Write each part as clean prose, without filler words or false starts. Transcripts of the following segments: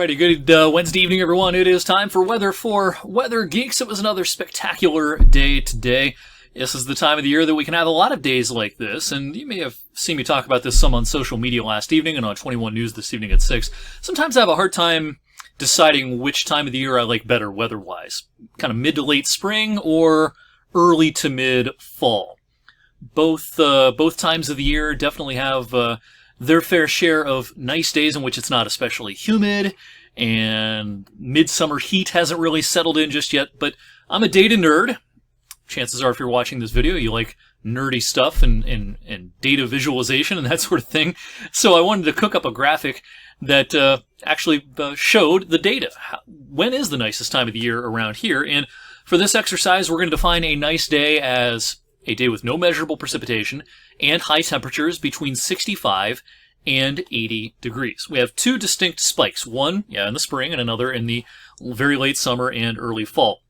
Alrighty, good Wednesday evening, everyone. It is time for Weather Geeks. It was another spectacular day today. This is the time of the year that we can have a lot of days like this, and you may have seen me talk about this some on social media last evening and on 21 News this evening at 6. Sometimes I have a hard time deciding which time of the year I like better weather-wise. Kind of mid to late spring or early to mid fall. Both times of the year definitely have their fair share of nice days in which it's not especially humid, and midsummer heat hasn't really settled in just yet, but I'm a data nerd. Chances are if you're watching this video, you like nerdy stuff and data visualization and that sort of thing. So I wanted to cook up a graphic that actually showed the data. When is the nicest time of the year around here? And for this exercise, we're going to define a nice day as a day with no measurable precipitation and high temperatures between 65 and 80 degrees. We have two distinct spikes, one in the spring and another in the very late summer and early fall.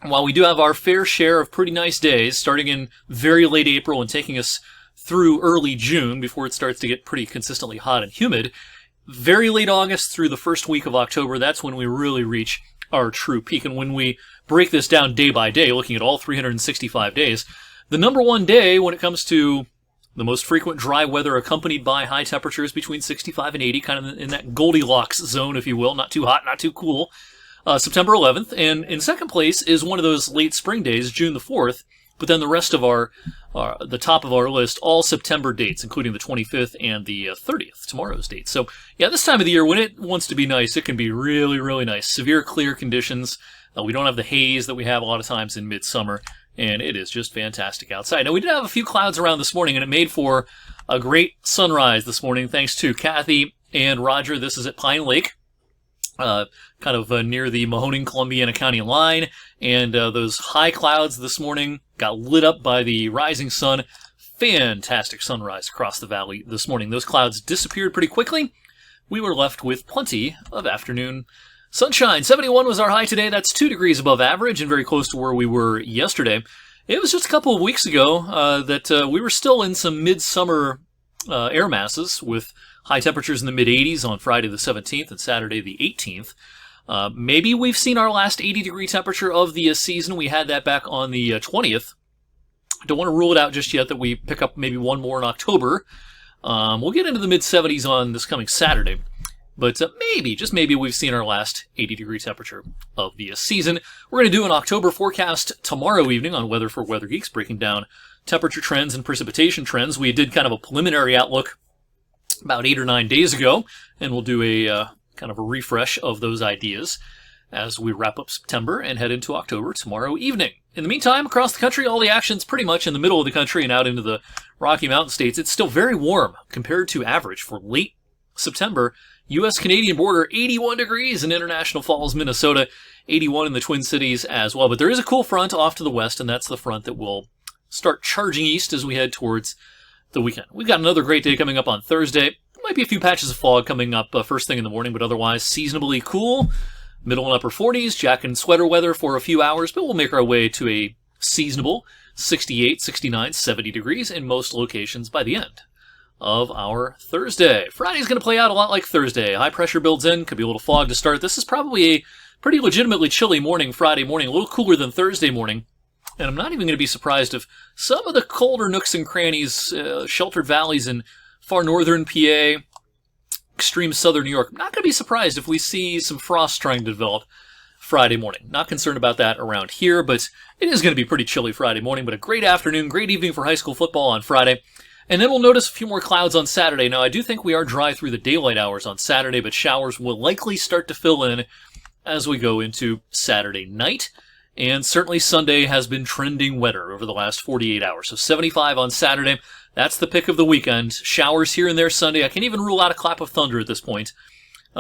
While we do have our fair share of pretty nice days, starting in very late April and taking us through early June before it starts to get pretty consistently hot and humid, very late August through the first week of October, that's when we really reach our true peak. And when we break this down day by day, looking at all 365 days, the number one day when it comes to the most frequent dry weather accompanied by high temperatures between 65 and 80, kind of in that Goldilocks zone, if you will, not too hot, not too cool, September 11th. And in second place is one of those late spring days, June the 4th, but then the rest of the top of our list, all September dates, including the 25th and the 30th, tomorrow's date. So yeah, this time of the year, when it wants to be nice, it can be really, really nice. Severe clear conditions. We don't have the haze that we have a lot of times in midsummer, and it is just fantastic outside. Now, we did have a few clouds around this morning, and it made for a great sunrise this morning, thanks to Kathy and Roger. This is at Pine Lake, kind of near the Mahoning-Columbiana County line, and those high clouds this morning got lit up by the rising sun. Fantastic sunrise across the valley this morning. Those clouds disappeared pretty quickly. We were left with plenty of afternoon sunshine. 71 was our high today. That's 2 degrees above average and very close to where we were yesterday. It was just a couple of weeks ago that we were still in some midsummer air masses with high temperatures in the mid-80s on Friday the 17th and Saturday the 18th. Maybe we've seen our last 80-degree temperature of the season. We had that back on the 20th. Don't want to rule it out just yet that we pick up maybe one more in October. We'll get into the mid-70s on this coming Saturday. But maybe, just maybe, we've seen our last 80-degree temperature of the season. We're going to do an October forecast tomorrow evening on Weather for Weather Geeks, breaking down temperature trends and precipitation trends. We did kind of a preliminary outlook about 8 or 9 days ago, and we'll do a kind of a refresh of those ideas as we wrap up September and head into October tomorrow evening. In the meantime, across the country, all the action's pretty much in the middle of the country and out into the Rocky Mountain states. It's still very warm compared to average for late September. U.S.-Canadian border, 81 degrees in International Falls, Minnesota, 81 in the Twin Cities as well. But there is a cool front off to the west, and that's the front that will start charging east as we head towards the weekend. We've got another great day coming up on Thursday. Might be a few patches of fog coming up first thing in the morning, but otherwise seasonably cool. Middle and upper 40s, jacket and sweater weather for a few hours, but we'll make our way to a seasonable 68, 69, 70 degrees in most locations by the end of our Thursday. Friday's going to play out a lot like Thursday. High pressure builds in, could be a little fog to start. This is probably a pretty legitimately chilly morning, Friday morning, a little cooler than Thursday morning. And I'm not even going to be surprised if some of the colder nooks and crannies, sheltered valleys in far northern PA, extreme southern New York, I'm not going to be surprised if we see some frost trying to develop Friday morning. Not concerned about that around here, but it is going to be pretty chilly Friday morning, but a great afternoon, great evening for high school football on Friday. And then we'll notice a few more clouds on Saturday. Now, I do think we are dry through the daylight hours on Saturday, but showers will likely start to fill in as we go into Saturday night. And certainly Sunday has been trending wetter over the last 48 hours. So 75 on Saturday, that's the pick of the weekend. Showers here and there Sunday. I can't even rule out a clap of thunder at this point,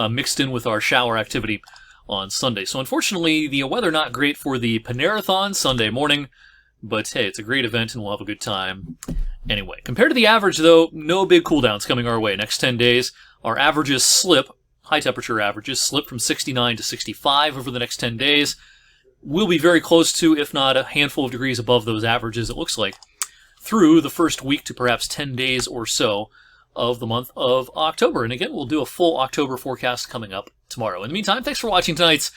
mixed in with our shower activity on Sunday. So unfortunately, the weather not great for the Panerathon Sunday morning, but hey, it's a great event and we'll have a good time anyway. Compared to the average, though, no big cooldowns coming our way. Next 10 days, our averages slip, high temperature averages, slip from 69 to 65 over the next 10 days. We'll be very close to, if not a handful of degrees above those averages, it looks like, through the first week to perhaps 10 days or so of the month of October. And again, we'll do a full October forecast coming up tomorrow. In the meantime, thanks for watching tonight's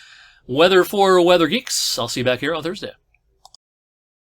Weather for Weather Geeks. I'll see you back here on Thursday.